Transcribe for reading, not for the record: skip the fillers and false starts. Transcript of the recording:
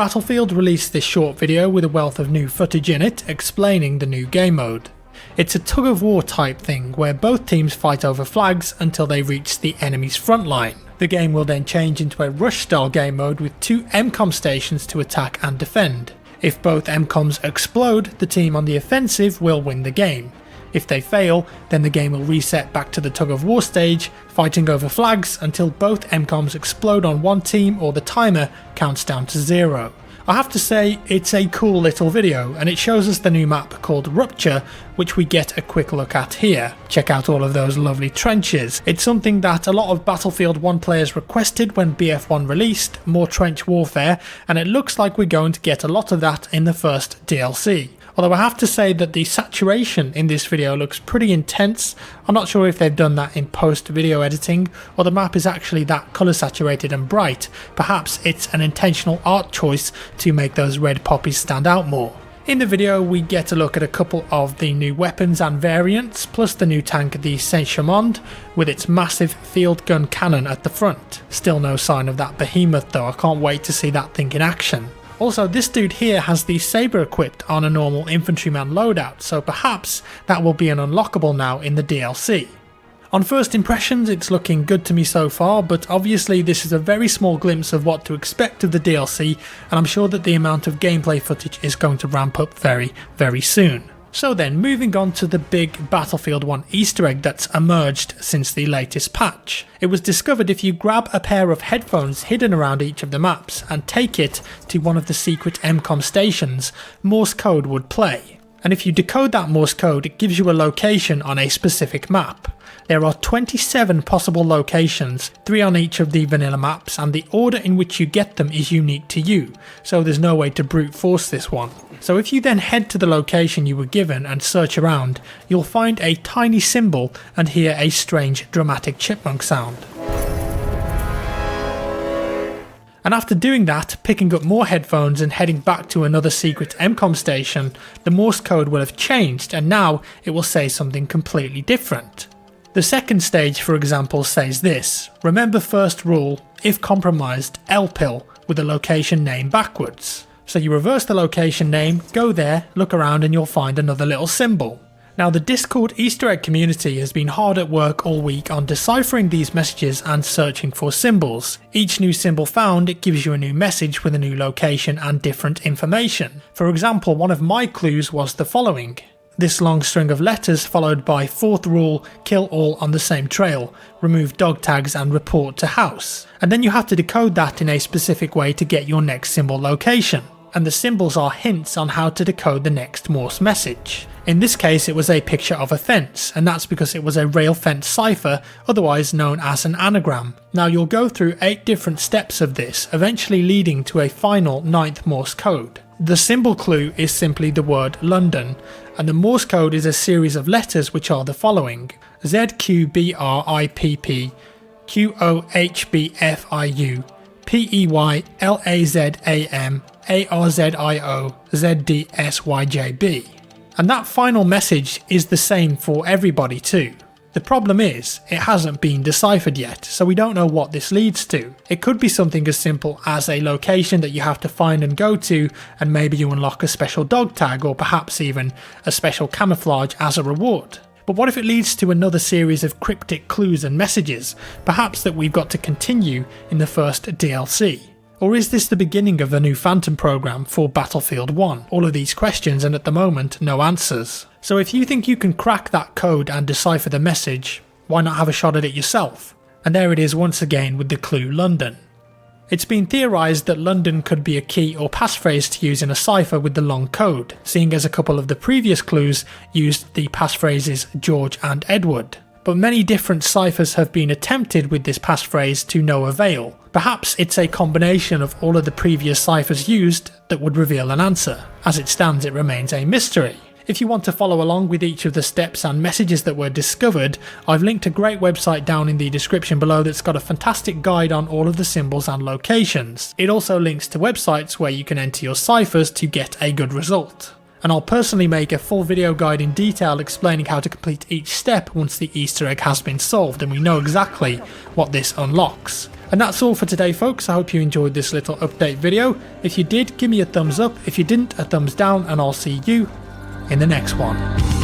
Battlefield released this short video with a wealth of new footage in it explaining the new game mode. It's a tug of war type thing where both teams fight over flags until they reach the enemy's front line. The game will then change into a rush style game mode with 2 MCOM stations to attack and defend. If both MCOMs explode, the team on the offensive will win the game. If they fail, then the game will reset back to the tug of war stage, fighting over flags until both MCOMs explode on one team or the timer counts down to 0. I have to say, it's a cool little video, and it shows us the new map called Rupture, which we get a quick look at here. Check out all of those lovely trenches. It's something that a lot of Battlefield 1 players requested when BF1 released, more trench warfare, and it looks like we're going to get a lot of that in the first DLC. Although I have to say that the saturation in this video looks pretty intense. I'm not sure if they've done that in post video editing or the map is actually that colour saturated and bright. Perhaps it's an intentional art choice to make those red poppies stand out more. In the video we get a look at a couple of the new weapons and variants, plus the new tank, the Saint-Chamond, with its massive field gun cannon at the front. Still no sign of that behemoth though, I can't wait to see that thing in action. Also, this dude here has the saber equipped on a normal infantryman loadout, so perhaps that will be an unlockable now in the DLC. On first impressions, it's looking good to me so far, but obviously this is a very small glimpse of what to expect of the DLC, and I'm sure that the amount of gameplay footage is going to ramp up very, very soon. So then, moving on to the big Battlefield 1 Easter egg that's emerged since the latest patch. It was discovered if you grab a pair of headphones hidden around each of the maps and take it to one of the secret MCOM stations, Morse code would play. And if you decode that Morse code, it gives you a location on a specific map. There are 27 possible locations, 3 on each of the vanilla maps, and the order in which you get them is unique to you, so there's no way to brute force this one. So if you then head to the location you were given and search around, you'll find a tiny symbol and hear a strange dramatic chipmunk sound. And after doing that, picking up more headphones and heading back to another secret MCOM station, the Morse code will have changed and now it will say something completely different. The second stage, for example, says this: remember first rule, if compromised, LPIL, with the location name backwards. So you reverse the location name, go there, look around and you'll find another little symbol. Now the Discord Easter egg community has been hard at work all week on deciphering these messages and searching for symbols. Each new symbol found, it gives you a new message with a new location and different information. For example, one of my clues was the following: this long string of letters followed by fourth rule, kill all on the same trail, remove dog tags and report to house. And then you have to decode that in a specific way to get your next symbol location. And the symbols are hints on how to decode the next Morse message. In this case it was a picture of a fence, and that's because it was a rail fence cipher, otherwise known as an anagram. Now you'll go through 8 different steps of this, eventually leading to a final 9th Morse code. The symbol clue is simply the word London, and the Morse code is a series of letters which are the following: ZQBRIPP, QOHBFIU, PEYLAZAM, ARZIO, ZDSYJB. And that final message is the same for everybody too. The problem is, it hasn't been deciphered yet, so we don't know what this leads to. It could be something as simple as a location that you have to find and go to, and maybe you unlock a special dog tag or perhaps even a special camouflage as a reward. But what if it leads to another series of cryptic clues and messages, perhaps that we've got to continue in the first DLC? Or is this the beginning of the new Phantom program for Battlefield 1? All of these questions and at the moment no answers. So if you think you can crack that code and decipher the message, why not have a shot at it yourself? And there it is once again with the clue London. It's been theorised that London could be a key or passphrase to use in a cipher with the long code, seeing as a couple of the previous clues used the passphrases George and Edward. But many different ciphers have been attempted with this passphrase to no avail. Perhaps it's a combination of all of the previous ciphers used that would reveal an answer. As it stands, it remains a mystery. If you want to follow along with each of the steps and messages that were discovered, I've linked a great website down in the description below that's got a fantastic guide on all of the symbols and locations. It also links to websites where you can enter your ciphers to get a good result. And I'll personally make a full video guide in detail explaining how to complete each step once the Easter egg has been solved and we know exactly what this unlocks. And that's all for today folks. I hope you enjoyed this little update video. If you did, give me a thumbs up. If you didn't, a thumbs down, and I'll see you in the next one.